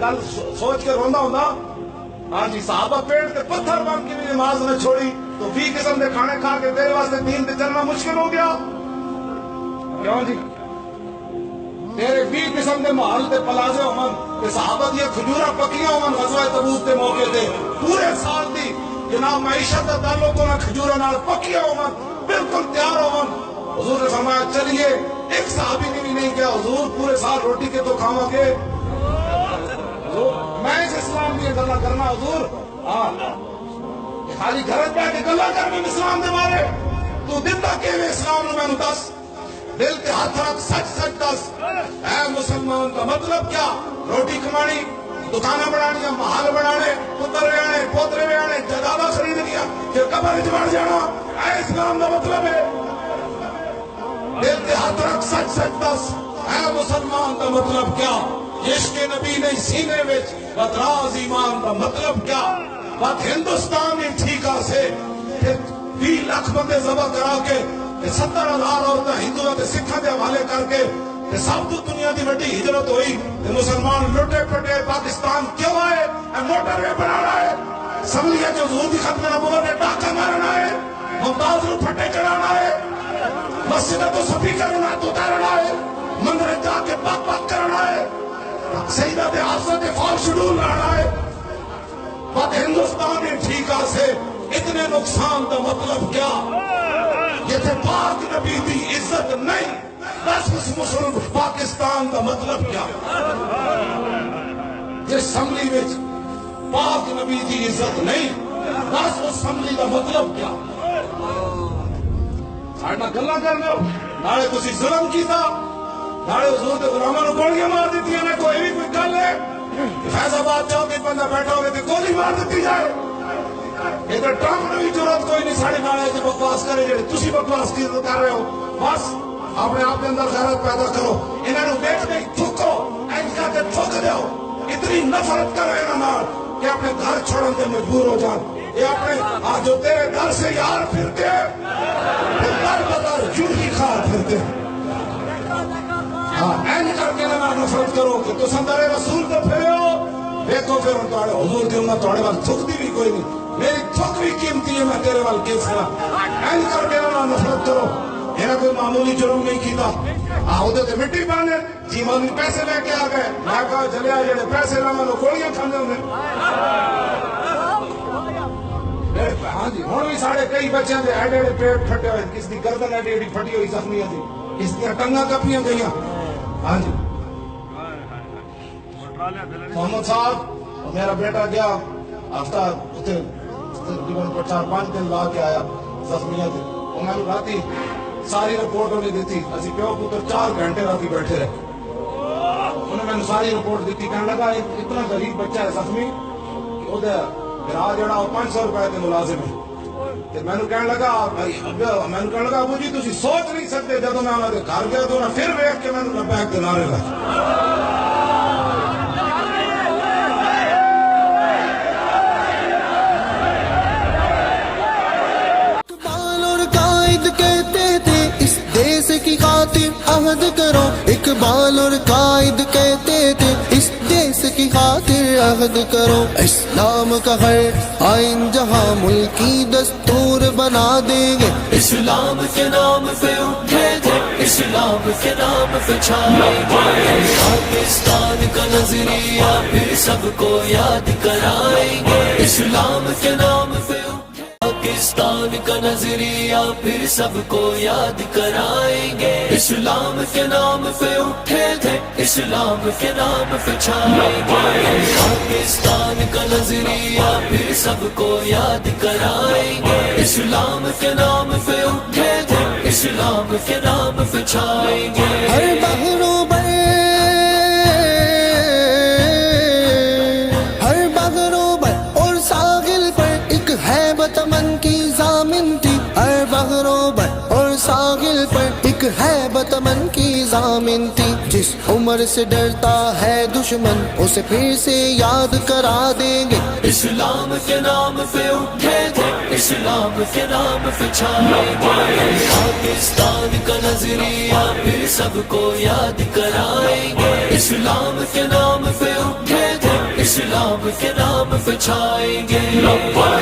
گل سوچ کے روندا ہوندا ہاں جی صحابہ پیٹ تے پتھر بن کے بھی نماز نہ چھوڑی تو 20 قسم کے کھانے کھا کے تیرے واسطے دین تے چلنا مشکل ہو گیا کیوں جی تیرے 20 قسم کے محل تے پلازے ہون تے صحابہ دی کھجوراں پکیاں ہون غزوہ تبوک دے موقع تے پورے سال دی جناب معیشت دا تعلق نہ کھجوراں نال پکیاں ہون بالکل تیار ہون حضور نے فرمایا چلیے ایک صحابی نے بھی نہیں کیا حضور پورے سال روٹی کے تو کھاواں گے میں اس اسلام کی گلا کرنا حضور خالی گھر بیٹھ کے گلا کرنے اسلام دے بارے تو دندا کیویں اسلام نو مینوں دس دل کے ہاتھ رکھ سچ سچ دس اے مسلمان کا مطلب کیا روٹی کمانی دکانیں بنانی محل بنانے پتر ویانے پوترے ویانے جگہ خرید لیا پھر قبر وچ بڑھ جانا اے اسلام کا مطلب ہے دل کے ہاتھ رکھ سچ سچ دس اے مسلمان کا مطلب کیا عشق نبی نہیں سینے وچ بدراز ایمان کا مطلب کیا بات ہندوستان میں ٹھیکا سے 20 لاکھ بندے ذبح کرا کے 70,000 عورتیں ہندوؤں تے سکھاں دے حوالے کر کے سب تو دنیا دی بڑی ہجرت ہوئی مسلمان لٹے پٹے پاکستان کیوں آئے موٹر وے بنانا ہے سمجھے جو حضور دی ختم نبوت نے ڈاکہ مارنا ہے ممتاز نو پھٹے چڑھانا ہے مسجد تو سپیکر نہ تو اتارنا ہے مندر جا کے پاک پاک کرنا ہے سیدہ دے حافظہ دے فال شیڈول لانا ہے بات ہندوستان میں ٹھیکا سے اتنے نقصان دا مطلب کیا یہ تھے پاک نبی دی عزت نہیں بس اس مسلم پاکستان دا مطلب کیا جس اسمبلی وچ پاک نبی دی عزت نہیں بس اس اسمبلی دا مطلب کیا ساڈا گلاں کرنے ہو نالے تسی ظلم کیتا نالے حضور دے غلاماں نوں گولیاں مار دتیاں نے کوئی بھی کوئی گل ہے فیض آباد جاؤ کہ بندہ بیٹھا ہوگا تو گولی مار دیتی جائے ادھر ٹرمپ نے بھی ضرورت کوئی نہیں ساڑھے نالے سے بکواس کرے جڑے تسی بکواس کی کر رہے ہو بس اپنے آپ کے اندر غیرت پیدا کرو انہاں نوں دیکھ کے تھوکو اینج کر کے تھوک دیو اتنی نفرت کرو انہاں نال کہ اپنے گھر چھوڑن تے مجبور ہو جان یہ اپنے جو تیرے گھر سے یار پھرتے در بدر جھوٹی کھا پھرتے اینج کر کے نہ نفرت کرو کہ تو سندرے رسول تو پھرے ہو دیکھو پھر ان توڑے حضور دی انہاں توڑے وال تھکتی بھی کوئی نہیں میری تھک بھی قیمتی ہے میں تیرے وال کیس کرا اینج کر کے نہ نفرت کرو میرا کوئی معمولی جرم نہیں کیتا آہدے تے مٹی بانے جی مانی پیسے لے کے آ گئے میں کہا چلے آ جڑے پیسے لے میں گولیاں کھانے ہوں ہاں جی ہوں بھی ساڑھے کئی بچے دے ایڈے ایڈے پیٹ پھٹے ہوئے کس دی گردن ایڈی ایڈی پھٹی ہوئی زخمی تھی کس دی ٹنگاں کپیاں گئیاں ہاں جی محمد صاحب میرا بیٹا گیا ہفتہ تقریباً 4-5 دن لا کے آیا زخمیاں تھے انہوں نے راتی ساری رپورٹ انہیں دیتی اسی پیو پتر 4 گھنٹے راتی بیٹھے رہے انہوں نے ساری رپورٹ دیتی کہنے لگا اتنا غریب بچہ ہے زخمی کہ وہ میرا جڑا 500 روپے کے ملازم ہے میں نے کہنے لگا ابو جی تسی سوچ نہیں سکتے جب میں انہوں نے گھر گیا تو انہیں پھر ویکھ کے میں نے بیک دلارے لگا کی خاطر عہد کرو اقبال اور قائد کہتے تھے اس دیس کی خاطر عہد کرو اسلام کا ہر آئین جہاں ملکی دستور بنا دیں گے اسلام کے نام پہ اٹھے تھے اسلام کے نام پہ چھائیں گے پاکستان کا نظریہ پھر سب کو یاد کرائیں گے اسلام کے نام پہ پاکستان کا نظریہ پھر سب کو یاد کرائیں گے اسلام کے نام پہ اٹھے تھے اسلام کے نام پہ چھائیں گے پاکستان کا نظریہ پھر سب کو یاد کرائیں گے اسلام کے نام پہ اٹھے تھے اسلام کے نام پہ چھائیں گے ہر بحروں من کی ضامن تھی ہر بحروں پر اور ساحل پر ایک ہیبت من کی ضامن تھی جس عمر سے ڈرتا ہے دشمن اسے پھر سے یاد کرا دیں گے اسلام کے نام پہ اٹھے تھے اسلام کے نام پہ چھائیں گے پاکستان کا نظریہ پھر سب کو یاد کرائیں گے اسلام کے نام پہ اٹھے تھے اسلام کے نام پہ چھائیں گے.